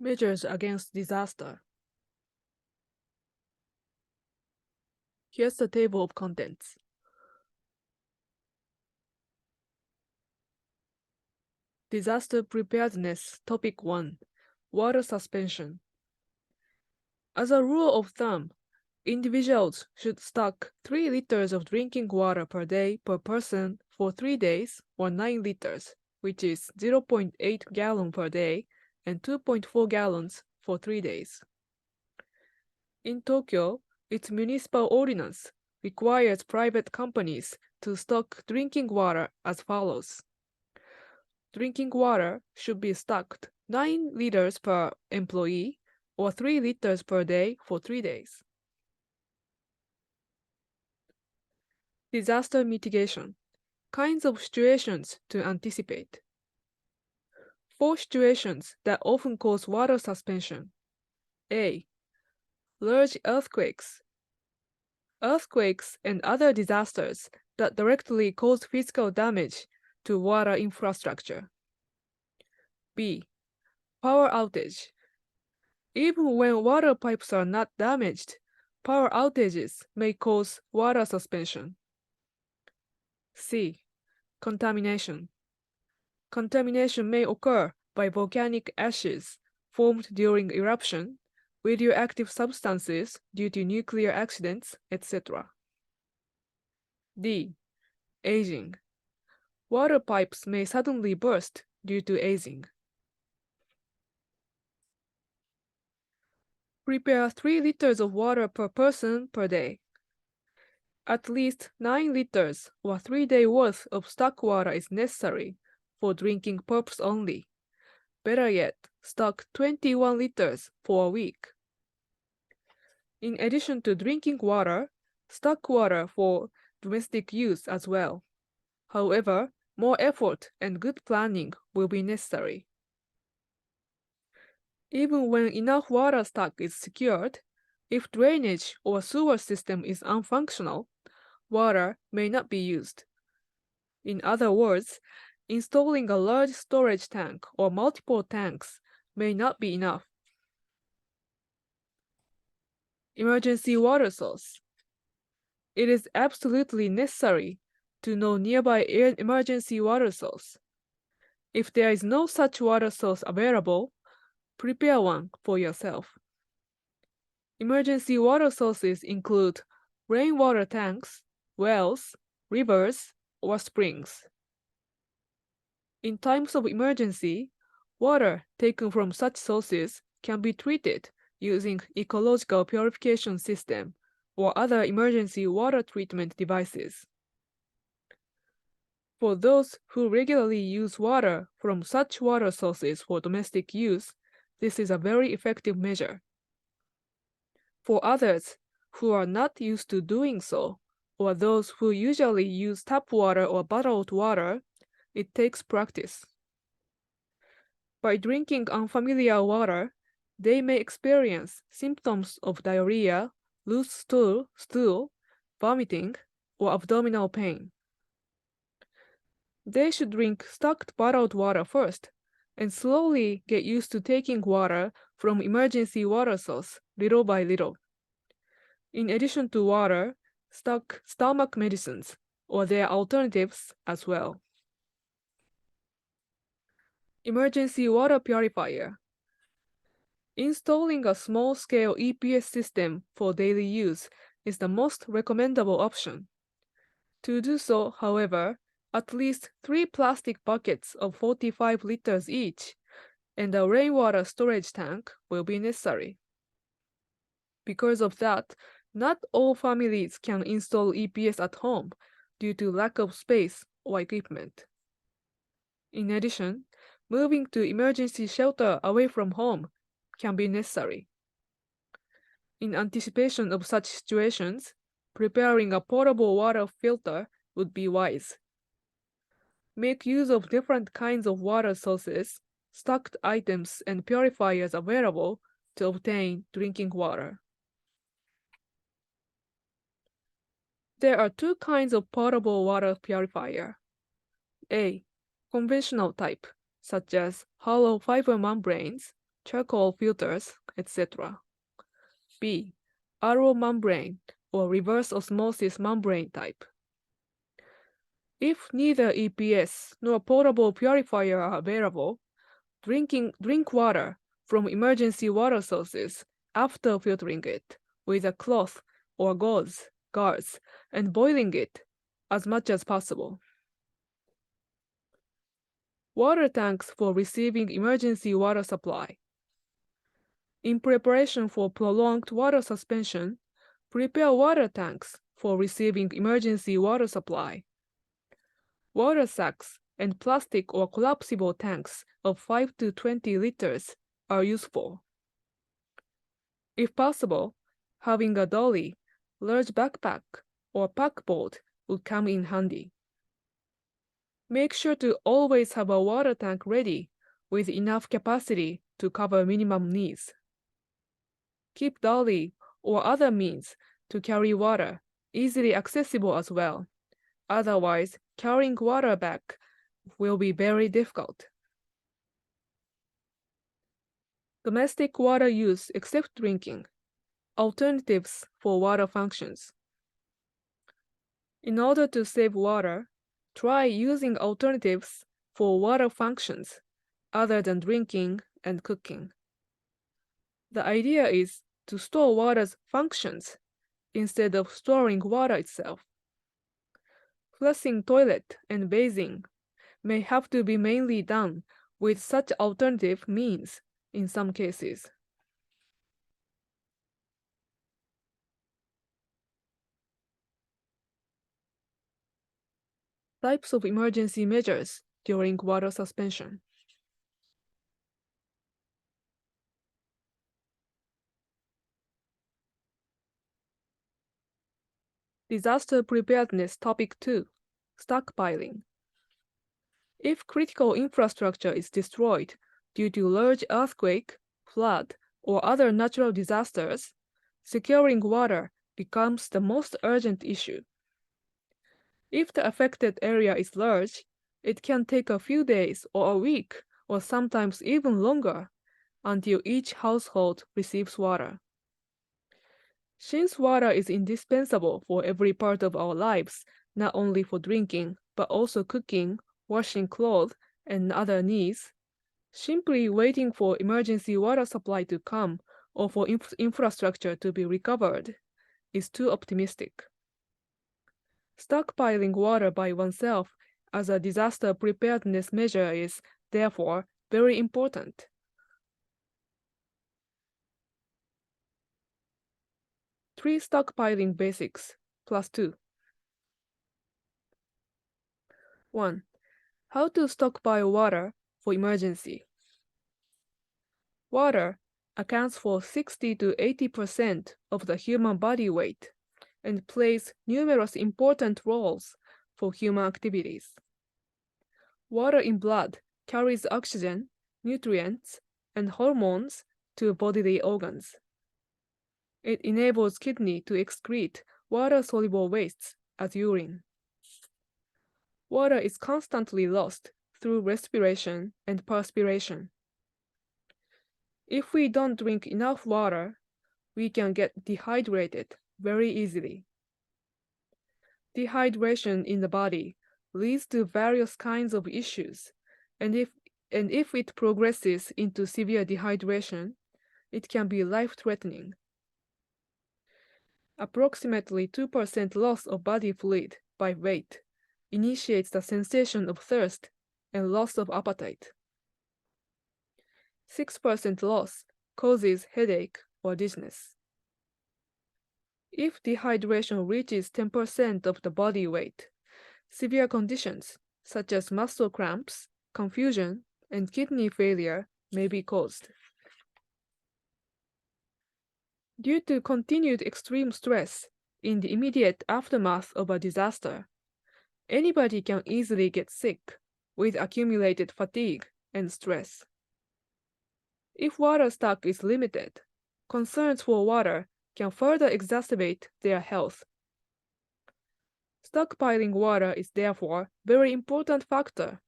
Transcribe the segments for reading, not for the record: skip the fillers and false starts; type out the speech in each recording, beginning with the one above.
Measures against disaster. Here's the table of contents. Disaster Preparedness Topic 1. Water Suspension. As a rule of thumb, individuals should stock 3 liters of drinking water per day per person for 3 days, or 9 liters, which is 0.8 gallon per day and 2.4 gallons for 3 days. In Tokyo, its municipal ordinance requires private companies to stock drinking water as follows. Drinking water should be stocked 9 liters per employee or 3 liters per day for 3 days. Disaster mitigation. Kinds of situations to anticipate. 4 situations that often cause water suspension. A. Large earthquakes. Earthquakes and other disasters that directly cause physical damage to water infrastructure. B. Power outage. Even when water pipes are not damaged, power outages may cause water suspension. C. Contamination. Contamination may occur by volcanic ashes formed during eruption, radioactive substances due to nuclear accidents, etc. D. Aging. Water pipes may suddenly burst due to aging. Prepare 3 liters of water per person per day. At least 9 liters or 3-day worth of stock water is necessary for drinking purpose only. Better yet, stock 21 liters for a week. In addition to drinking water, stock water for domestic use as well. However, more effort and good planning will be necessary. Even when enough water stock is secured, if drainage or sewer system is unfunctional, water may not be used. In other words, installing a large storage tank or multiple tanks may not be enough. Emergency water source. It is absolutely necessary to know nearby emergency water source. If there is no such water source available, prepare one for yourself. Emergency water sources include rainwater tanks, wells, rivers, or springs. In times of emergency, water taken from such sources can be treated using ecological purification system or other emergency water treatment devices. For those who regularly use water from such water sources for domestic use, this is a very effective measure. For others who are not used to doing so, or those who usually use tap water or bottled water, it takes practice. By drinking unfamiliar water, they may experience symptoms of diarrhea, loose stool, vomiting, or abdominal pain. They should drink stocked bottled water first and slowly get used to taking water from emergency water source little by little. In addition to water, stock stomach medicines or their alternatives as well. Emergency water purifier. Installing a small-scale EPS system for daily use is the most recommendable option. To do so, however, at least 3 plastic buckets of 45 liters each and a rainwater storage tank will be necessary. Because of that, not all families can install EPS at home due to lack of space or equipment. In addition, moving to emergency shelter away from home can be necessary. In anticipation of such situations, preparing a portable water filter would be wise. Make use of different kinds of water sources, stocked items, and purifiers available to obtain drinking water. There are 2 kinds of portable water purifier. A. Conventional type, such as hollow fiber membranes, charcoal filters, etc. B. RO membrane or reverse osmosis membrane type. If neither EPS nor portable purifier are available, drink water from emergency water sources after filtering it with a cloth or gauze, and boiling it as much as possible. Water tanks for receiving emergency water supply. In preparation for prolonged water suspension, prepare water tanks for receiving emergency water supply. Water sacks and plastic or collapsible tanks of 5 to 20 liters are useful. If possible, having a dolly, large backpack, or packboard would come in handy. Make sure to always have a water tank ready with enough capacity to cover minimum needs. Keep dolly or other means to carry water easily accessible as well. Otherwise, carrying water back will be very difficult. Domestic water use except drinking. Alternatives for water functions. In order to save water, try using alternatives for water functions other than drinking and cooking. The idea is to store water's functions instead of storing water itself. Flushing toilet and bathing may have to be mainly done with such alternative means in some cases. Types of emergency measures during water suspension. Disaster Preparedness Topic 2, Stockpiling. If critical infrastructure is destroyed due to large earthquake, flood, or other natural disasters, securing water becomes the most urgent issue. If the affected area is large, it can take a few days or a week, or sometimes even longer, until each household receives water. Since water is indispensable for every part of our lives, not only for drinking, but also cooking, washing clothes, and other needs, simply waiting for emergency water supply to come or for infrastructure to be recovered is too optimistic. Stockpiling water by oneself as a disaster preparedness measure is, therefore, very important. Three stockpiling basics, +2. 1. How to stockpile water for emergency. Water accounts for 60 to 80% of the human body weight and plays numerous important roles for human activities. Water in blood carries oxygen, nutrients, and hormones to bodily organs. It enables kidney to excrete water-soluble wastes as urine. Water is constantly lost through respiration and perspiration. If we don't drink enough water, we can get dehydrated very easily. Dehydration in the body leads to various kinds of issues, and if it progresses into severe dehydration, it can be life-threatening. Approximately 2% loss of body fluid by weight initiates the sensation of thirst and loss of appetite. 6% loss causes headache or dizziness. If dehydration reaches 10% of the body weight, severe conditions such as muscle cramps, confusion, and kidney failure may be caused. Due to continued extreme stress in the immediate aftermath of a disaster, anybody can easily get sick with accumulated fatigue and stress. If water stock is limited, concerns for water can further exacerbate their health. Stockpiling water is therefore a very important factor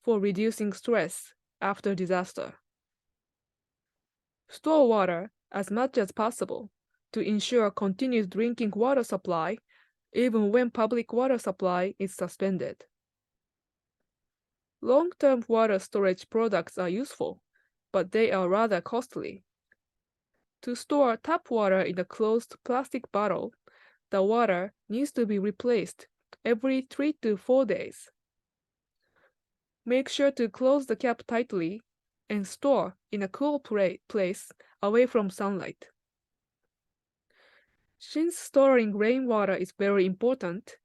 for reducing stress after disaster. Store water as much as possible to ensure continuous drinking water supply even when public water supply is suspended. Long-term water storage products are useful, but they are rather costly. To store tap water in a closed plastic bottle, the water needs to be replaced every 3 to 4 days. Make sure to close the cap tightly and store in a cool place away from sunlight. Since storing rainwater is very important,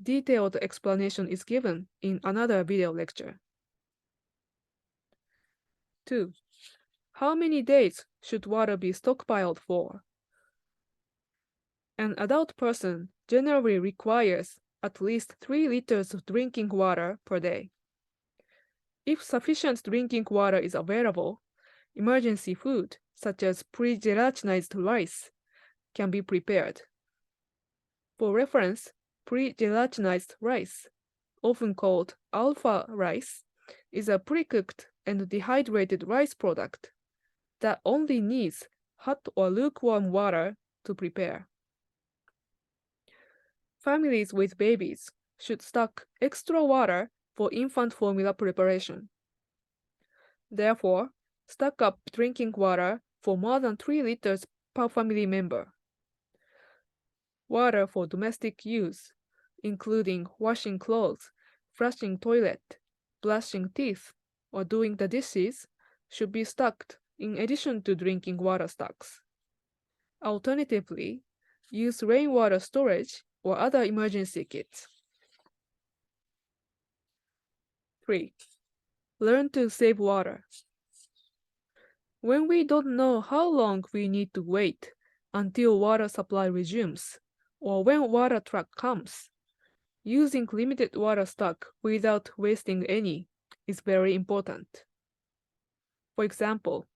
detailed explanation is given in another video lecture. 2. How many days should water be stockpiled for? An adult person generally requires at least 3 liters of drinking water per day. If sufficient drinking water is available, emergency food, such as pre-gelatinized rice, can be prepared. For reference, pre-gelatinized rice, often called alpha rice, is a pre-cooked and dehydrated rice product that only needs hot or lukewarm water to prepare. Families with babies should stock extra water for infant formula preparation. Therefore, stock up drinking water for more than 3 liters per family member. Water for domestic use, including washing clothes, flushing toilet, brushing teeth, or doing the dishes, should be stocked in addition to drinking water stocks. Alternatively, use rainwater storage or other emergency kits. 3. Learn to save water. When we don't know how long we need to wait until water supply resumes, or when water truck comes, using limited water stock without wasting any is very important. For example,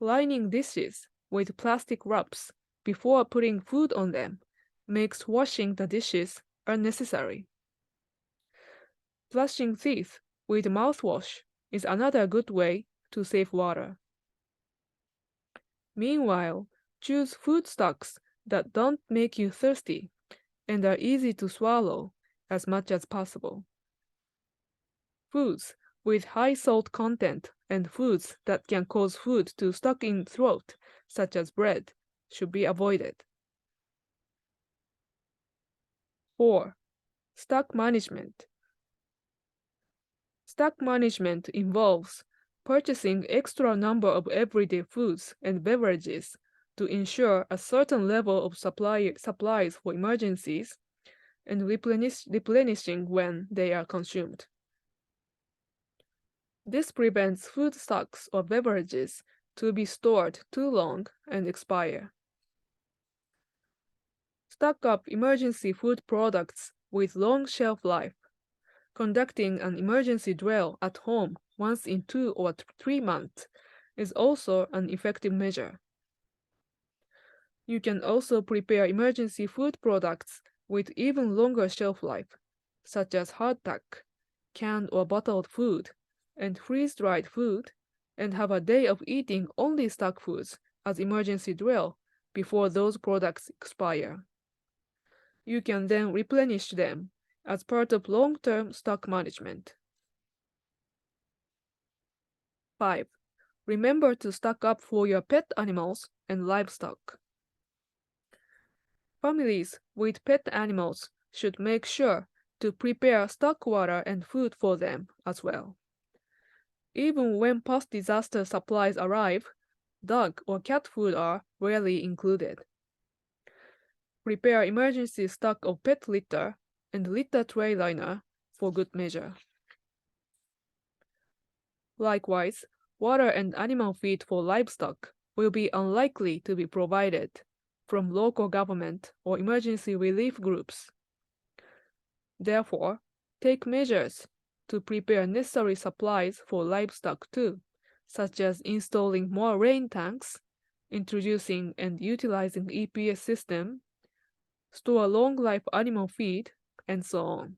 lining dishes with plastic wraps before putting food on them makes washing the dishes unnecessary. Brushing teeth with mouthwash is another good way to save water. Meanwhile, choose food stocks that don't make you thirsty and are easy to swallow as much as possible. Foods with high salt content and foods that can cause food to stuck in throat, such as bread, should be avoided. 4. Stock management. Stock management involves purchasing extra number of everyday foods and beverages to ensure a certain level of supplies for emergencies and replenishing when they are consumed. This prevents food stocks or beverages to be stored too long and expire. Stock up emergency food products with long shelf life. Conducting an emergency drill at home once in 2 or 3 months is also an effective measure. You can also prepare emergency food products with even longer shelf life, such as hardtack, canned or bottled food, and freeze-dried food, and have a day of eating only stock foods as emergency drill before those products expire. You can then replenish them as part of long-term stock management. 5. Remember to stock up for your pet animals and livestock. Families with pet animals should make sure to prepare stock water and food for them as well. Even when post-disaster supplies arrive, dog or cat food are rarely included. Prepare emergency stock of pet litter and litter tray liner for good measure. Likewise, water and animal feed for livestock will be unlikely to be provided from local government or emergency relief groups. Therefore, take measures to prepare necessary supplies for livestock too, such as installing more rain tanks, introducing and utilizing EPS system, store long-life animal feed, and so on.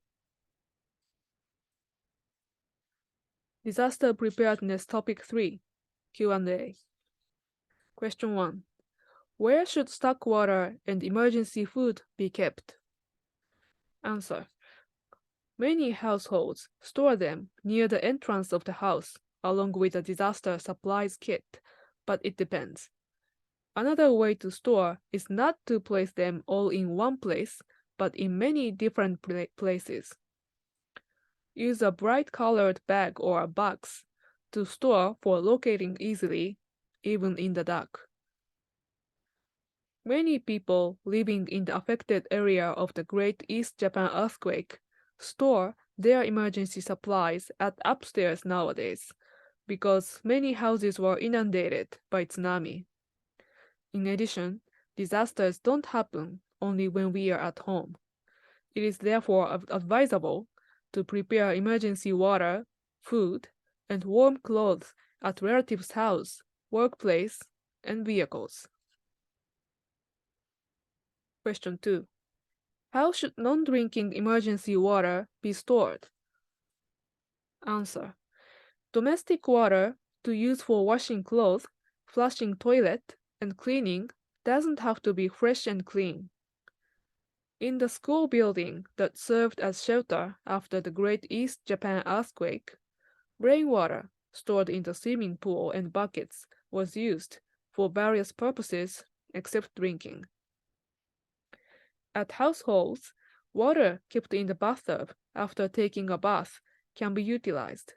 Disaster Preparedness Topic 3, Q&A. Question 1. Where should stock water and emergency food be kept? Answer. Many households store them near the entrance of the house along with a disaster supplies kit, but it depends. Another way to store is not to place them all in one place, but in many different places. Use a bright-colored bag or a box to store for locating easily, even in the dark. Many people living in the affected area of the Great East Japan earthquake store their emergency supplies at upstairs nowadays because many houses were inundated by tsunami. In addition, disasters don't happen only when we are at home. It is therefore advisable to prepare emergency water, food, and warm clothes at relatives' house, workplace, and vehicles. Question 2. How should non-drinking emergency water be stored? Answer. Domestic water to use for washing clothes, flushing toilet, and cleaning doesn't have to be fresh and clean. In the school building that served as shelter after the Great East Japan earthquake, rainwater stored in the swimming pool and buckets was used for various purposes except drinking. At households, water kept in the bathtub after taking a bath can be utilized.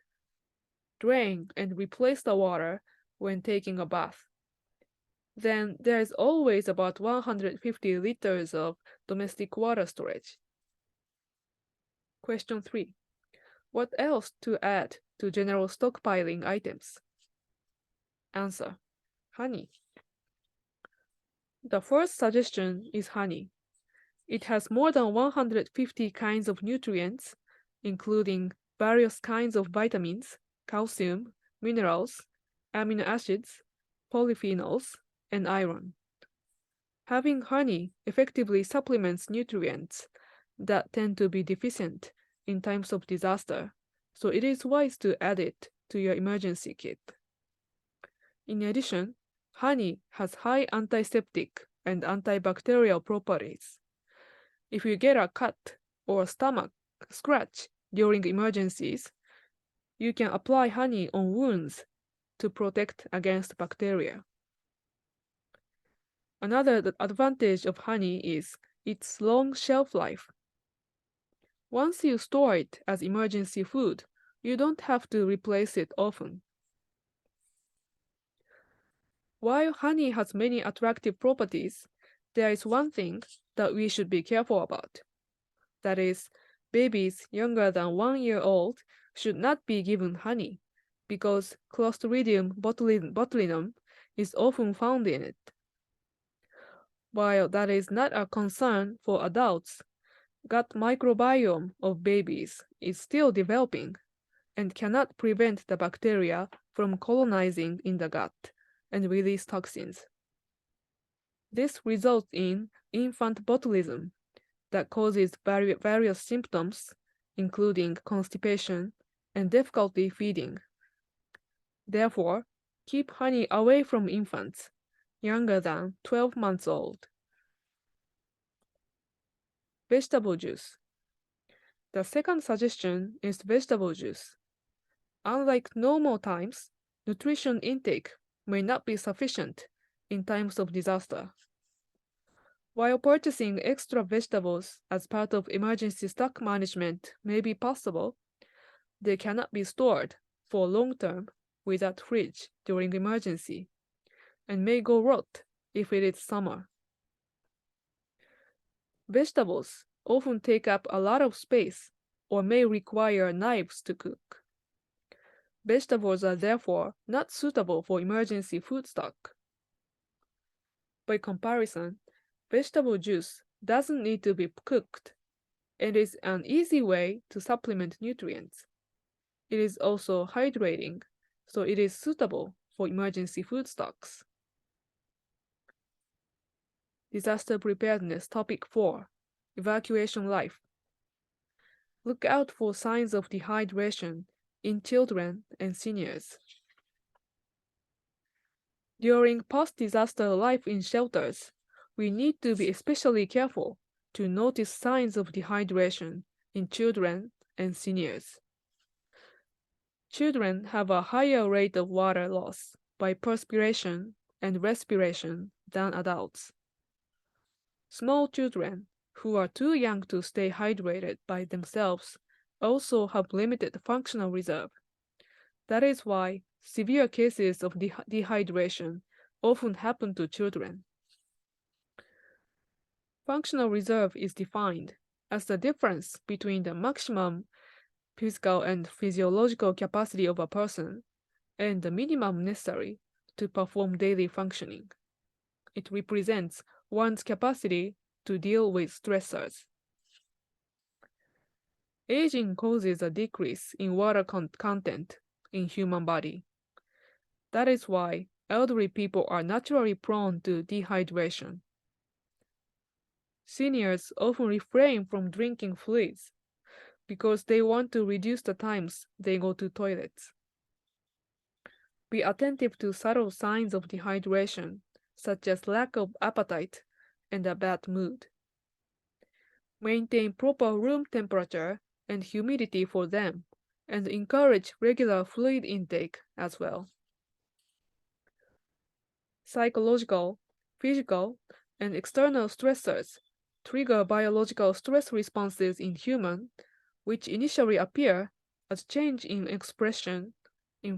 Drain and replace the water when taking a bath. Then there is always about 150 liters of domestic water storage. Question 3. What else to add to general stockpiling items? Answer. Honey. The first suggestion is honey. It has more than 150 kinds of nutrients, including various kinds of vitamins, calcium, minerals, amino acids, polyphenols, and iron. Having honey effectively supplements nutrients that tend to be deficient in times of disaster, so it is wise to add it to your emergency kit. In addition, honey has high antiseptic and antibacterial properties. If you get a cut or stomach scratch during emergencies, you can apply honey on wounds to protect against bacteria. Another advantage of honey is its long shelf life. Once you store it as emergency food, you don't have to replace it often. While honey has many attractive properties, there is one thing that we should be careful about. That is, babies younger than 1 year old should not be given honey because Clostridium botulinum is often found in it. While that is not a concern for adults, gut microbiome of babies is still developing and cannot prevent the bacteria from colonizing in the gut and release toxins. This results in infant botulism that causes various symptoms, including constipation and difficulty feeding. Therefore, keep honey away from infants younger than 12 months old. Vegetable juice. The second suggestion is vegetable juice. Unlike normal times, nutrition intake may not be sufficient in times of disaster. While purchasing extra vegetables as part of emergency stock management may be possible, they cannot be stored for long term without fridge during emergency and may go rot if it is summer. Vegetables often take up a lot of space or may require knives to cook. Vegetables are therefore not suitable for emergency food stock. By comparison, vegetable juice doesn't need to be cooked and is an easy way to supplement nutrients. It is also hydrating, so it is suitable for emergency food stocks. Disaster Preparedness Topic 4. Evacuation Life. Look out for signs of dehydration in children and seniors. During post-disaster life in shelters, we need to be especially careful to notice signs of dehydration in children and seniors. Children have a higher rate of water loss by perspiration and respiration than adults. Small children who are too young to stay hydrated by themselves also have limited functional reserve. That is why severe cases of dehydration often happen to children. Functional reserve is defined as the difference between the maximum physical and physiological capacity of a person and the minimum necessary to perform daily functioning. It represents one's capacity to deal with stressors. Aging causes a decrease in water content in human body. That is why elderly people are naturally prone to dehydration. Seniors often refrain from drinking fluids because they want to reduce the times they go to toilets. Be attentive to subtle signs of dehydration, such as lack of appetite and a bad mood. Maintain proper room temperature and humidity for them, and encourage regular fluid intake as well. Psychological, physical, and external stressors trigger biological stress responses in humans, which initially appear as change in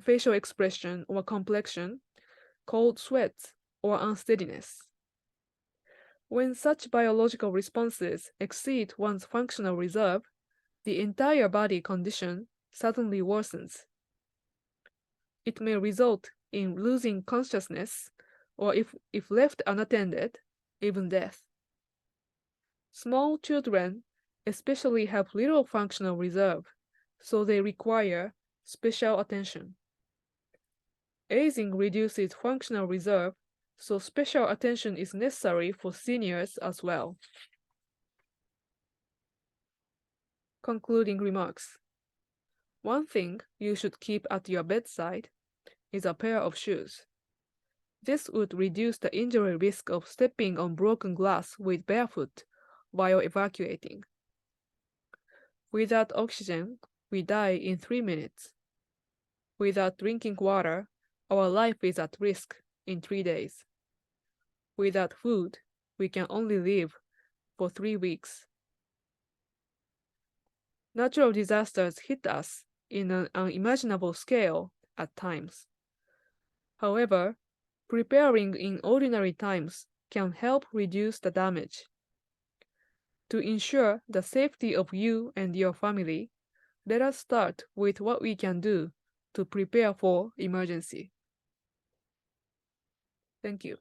facial expression or complexion, cold sweats, or unsteadiness. When such biological responses exceed one's functional reserve, the entire body condition suddenly worsens. It may result in losing consciousness, or if left unattended, even death. Small children especially have little functional reserve, so they require special attention. Aging reduces functional reserve, so special attention is necessary for seniors as well. Concluding remarks. One thing you should keep at your bedside is a pair of shoes. This would reduce the injury risk of stepping on broken glass with barefoot while evacuating. Without oxygen, we die in 3 minutes. Without drinking water, our life is at risk in 3 days. Without food, we can only live for 3 weeks. Natural disasters hit us in an unimaginable scale at times. However, preparing in ordinary times can help reduce the damage. To ensure the safety of you and your family, let us start with what we can do to prepare for emergency. Thank you.